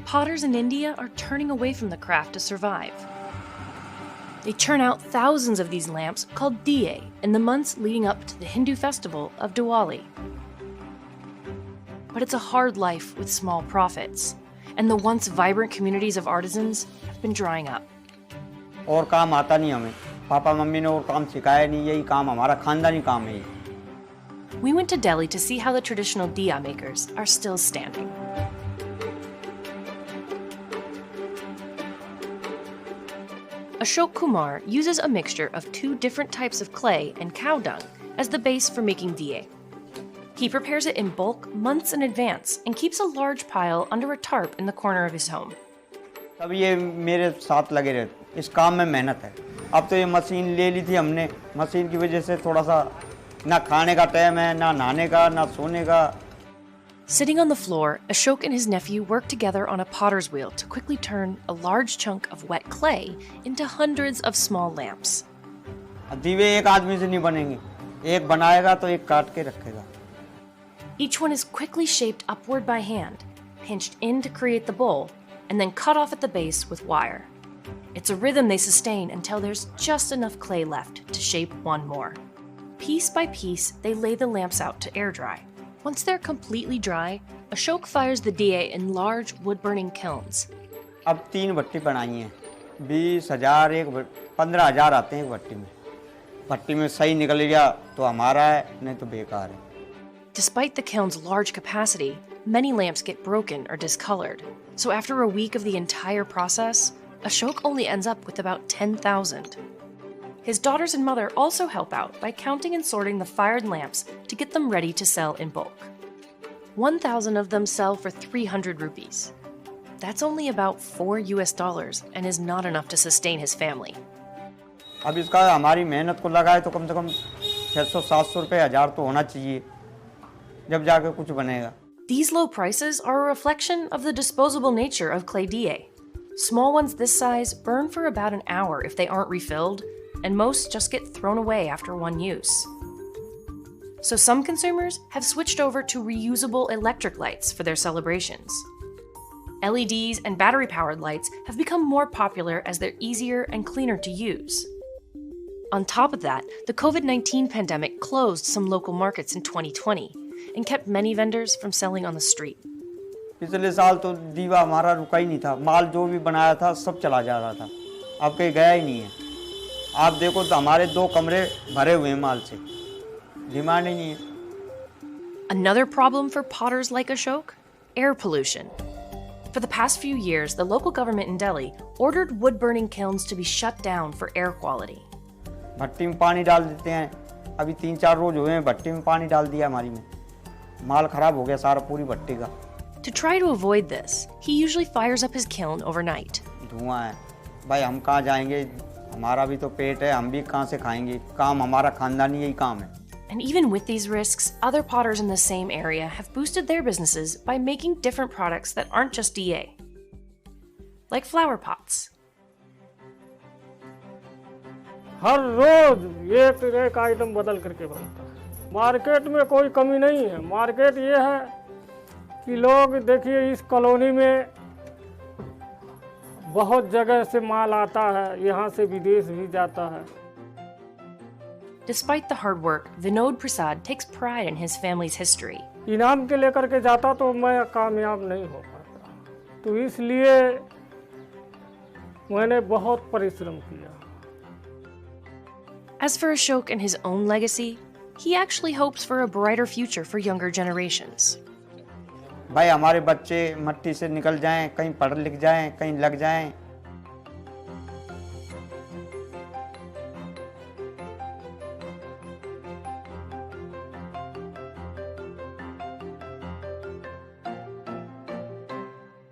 potters in India are turning away from the craft to survive. They churn out thousands of these lamps called diye in the months leading up to the Hindu festival of Diwali. But it's a hard life with small profits, and the once vibrant communities of artisans have been drying up. और काम आता नहीं हमें, papa mummy ने और काम सिखाया नहीं, यही काम हमारा खानदानी काम है। We went to Delhi to see how the traditional diya makers are still standing. Ashok Kumar uses a mixture of two different types of clay and cow dung as the base for making diye. He prepares it in bulk months in advance and keeps a large pile under a tarp in the corner of his home. तब ये मेरे साथ लगे रहते, इस काम में मेहनत है। अब तो ये मशीन ले ली थी हमने, मशीन की वजह से थोड़ा सा ना खाने का टाइम है, ना नहाने का, ना सोने का। Sitting on the floor, Ashok and his nephew work together on a potter's wheel to quickly turn a large chunk of wet clay into hundreds of small lamps. दीवे एक आदमी से नहीं बनेंगे, एक बनाएगा तो एक काट के रखेगा। Each one is quickly shaped upward by hand, pinched in to create the bowl, and then cut off at the base with wire. It's a rhythm they sustain until there's just enough clay left to shape one more. Piece by piece, they lay the lamps out to air dry. Once they're completely dry, Ashok fires the diye in large wood-burning kilns. अब 3 भट्टी बनाई हैं, 20,000 15,000 आते हैं एक भट्टी में। भट्टी में सही निकल गया तो हमारा है, नहीं तो बेकार है। Despite the kiln's large capacity, many lamps get broken or discolored. So after a week of the entire process, Ashok only ends up with about 10,000. His daughters and mother also help out by counting and sorting the fired lamps to get them ready to sell in bulk. 1,000 of them sell for 300 rupees. That's only about $4 and is not enough to sustain his family. अब इसका हमारी मेहनत को लगाए तो कम से कम 600-700 रुपए 1000 तो होना चाहिए, जब जाकर कुछ बनेगा। These low prices are a reflection of the disposable nature of clay diye. Small ones this size burn for about an hour if they aren't refilled, and most just get thrown away after one use. So some consumers have switched over to reusable electric lights for their celebrations. LEDs and battery-powered lights have become more popular as they're easier and cleaner to use. On top of that, the COVID-19 pandemic closed some local markets in 2020 and kept many vendors from selling on the street. पिछले साल तो दीवा हमारा रुका ही नहीं था, माल जो भी बनाया था सब चला जा रहा था, अब कहीं गया ही नहीं है। आप देखो तो हमारे 2 कमरे भरे हुए हैं माल से, डिमांड ही नहीं है। Another problem for potters like Ashok? Air pollution. For the past few years, the local government in Delhi ordered wood-burning kilns to be shut down for air quality. भट्टी में पानी डाल देते हैं, अभी 3-4 रोज हुए हैं भट्टी में पानी डाल दिया हमारी में, माल खराब हो गया सारा पूरी भट्टी का। To try to avoid this, he usually fires up his kiln overnight. धुआं है, भाई हम कहाँ जाएंगे, हमारा भी तो पेट है, हम भी कहाँ से खाएंगे, काम हमारा खानदानी यही काम है। And even with these risks, other potters in the same area have boosted their businesses by making different products that aren't just diye, like flower pots. हर रोज एक आइटम बदल करके बनता है। मार्केट में कोई कमी नहीं है। मार्केट ये है कि लोग देखिए इस कॉलोनी में बहुत जगह से माल आता है, यहाँ से विदेश भी जाता है। Despite the hard work, Vinod Prasad takes pride in his family's history. इनाम के लेकर के जाता तो मैं कामयाब नहीं हो पाता, तो इसलिए मैंने बहुत परिश्रम किया। As for Ashok and his own legacy, he actually hopes for a brighter future for younger generations. भाई हमारे बच्चे मट्टी से निकल जाएं, कहीं पढ़ लिख जाएं, कहीं लग जाएं,